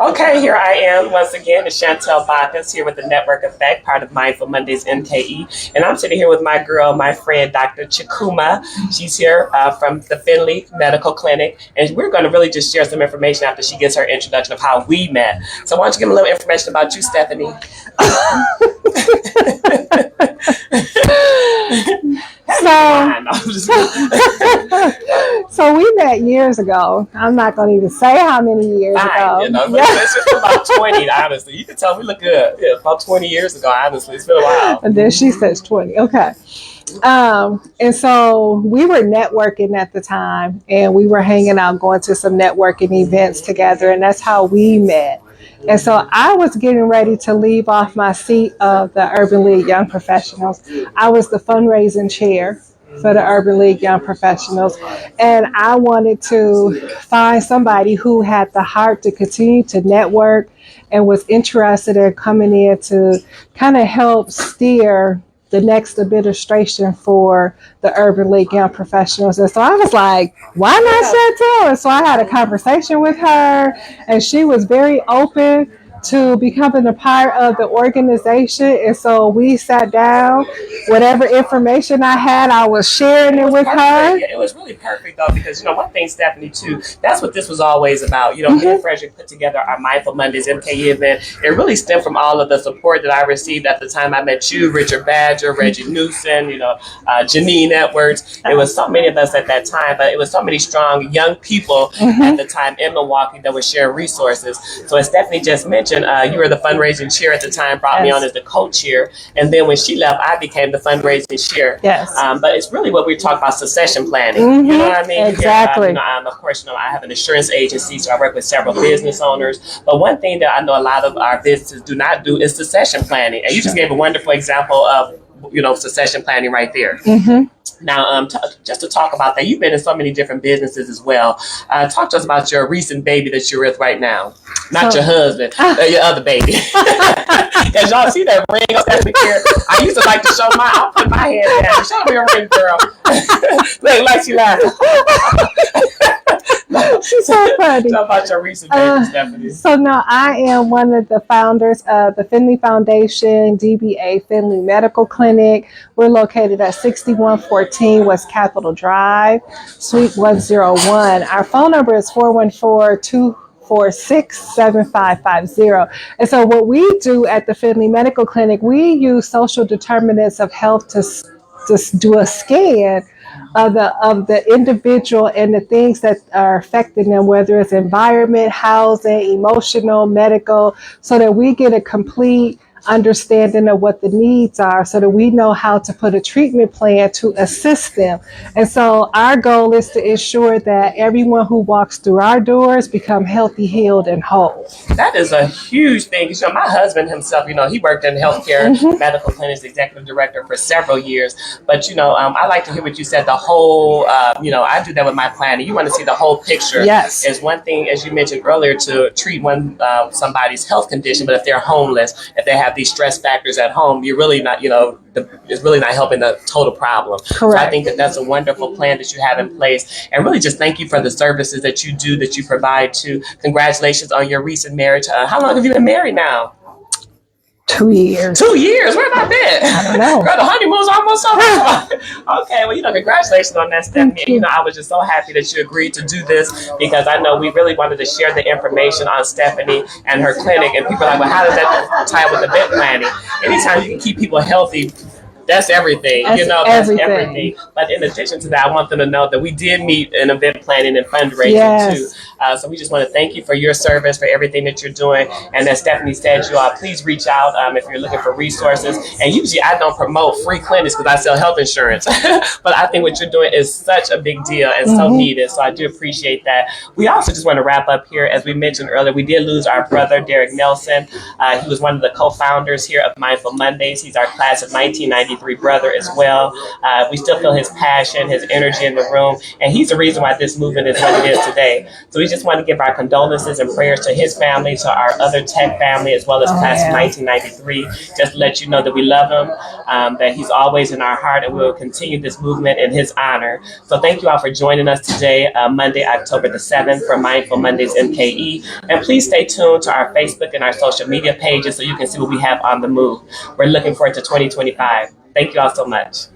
Okay, here I am once again, it's Shantel Bacchus here with the Network Effect, part of Mindful Mondays MKE. And I'm sitting here with my girl, my friend, Dr. Chukwuma. She's here from the Findley Medical Clinic. And we're going to really just share some information after she gets her introduction of how we met. So why don't you give me a little information about you, Stephanie? So we met years ago. I'm not going to even say how many years ago. You know, it's just about 20, honestly. You can tell we look good. Yeah, about 20 years ago, honestly. It's been a while. And then she says 20. Okay. And so we were networking at the time, and we were hanging out, going to some networking events together, and that's how we met. And so I was getting ready to leave off my seat of the Urban League Young Professionals. I was the fundraising chair for the Urban League Young Professionals. And I wanted to find somebody who had the heart to continue to network and was interested in coming in to kind of help steer the next administration for the Urban League Young Professionals. And so I was like, why not Shantel? And so I had a conversation with her, and she was very open to becoming a part of the organization. And so we sat down, whatever information I had, I was sharing it with her. Yeah, it was really perfect though, because you know, one thing, Stephanie, too, that's what this was always about. You know, me and Frederick put together our Mindful Mondays MKE event. It really stemmed from all of the support that I received at the time I met you, Richard Badger, Reggie Newsom, you know, Janine Edwards. It was so many of us at that time, but it was so many strong young people at the time in Milwaukee that would share resources. So as Stephanie just mentioned, you were the fundraising chair at the time, brought me on as the co-chair. And then when she left, I became the fundraising chair. Yes. But it's really what we talk about, succession planning. You know what I mean? Exactly. You know, of course, you know, I have an insurance agency, so I work with several business owners. But one thing that I know a lot of our businesses do not do is succession planning. And you just gave a wonderful example of, you know, succession planning right there. Now, just to talk about that, you've been in so many different businesses as well. Talk to us about your recent baby that you're with right now. Not your husband, your other baby. As y'all see that ring on Stephanie here, I used to like to show my, I'll put my hand down. Show me a ring, girl. Look like she laughing. She's so funny. Talk about your recent baby, Stephanie. So now I am one of the founders of the Findley Foundation, DBA Findley Medical Clinic. We're located at 6114 West Capitol Drive, Suite 101. Our phone number is 414-246-7550. And so what we do at the Findley Medical Clinic, we use social determinants of health to do a scan of the individual and the things that are affecting them, whether it's environment, housing, emotional, medical, so that we get a complete understanding of what the needs are, so that we know how to put a treatment plan to assist them. And so our goal is to ensure that everyone who walks through our doors become healthy, healed, and whole. That is a huge thing. You know, my husband himself, you know, he worked in healthcare, medical clinics, executive director for several years. But, you know, I like to hear what you said, the whole, you know, I do that with my planning. You want to see the whole picture. Yes. It's one thing, as you mentioned earlier, to treat somebody's health condition, but if they're homeless, if they have these stress factors at home, you're really not, you know, it's really not helping the total problem. Correct. So I think that that's a wonderful plan that you have in place. And really just thank you for the services that you do, that you provide to. Congratulations on your recent marriage. How long have you been married now? 2 years. 2 years? Where have I been? I don't know. Girl, the honeymoon's almost over. Okay, well, you know, congratulations on that, Stephanie. You know, I was just so happy that you agreed to do this, because I know we really wanted to share the information on Stephanie and her clinic. And people are like, well, how does that tie with event planning? Anytime you can keep people healthy, that's everything. That's everything. But in addition to that, I want them to know that we did meet in event planning and fundraising too. So we just want to thank you for your service, for everything that you're doing. And as Stephanie said, you all please reach out if you're looking for resources. And usually I don't promote free clinics because I sell health insurance. But I think what you're doing is such a big deal and so needed. So I do appreciate that. We also just want to wrap up here. As we mentioned earlier, we did lose our brother, Derrick Nelson. He was one of the co-founders here of Mindful Mondays. He's our class of 1993 brother as well. We still feel his passion, his energy in the room. And he's the reason why this movement is what it is today. So we just want to give our condolences and prayers to his family, to our other tech family, as well as class of 1993. Just to let you know that we love him, that he's always in our heart, and we will continue this movement in his honor. So thank you all for joining us today, Monday, October the 7th, for Mindful Mondays MKE. And please stay tuned to our Facebook and our social media pages so you can see what we have on the move. We're looking forward to 2025. Thank you all so much.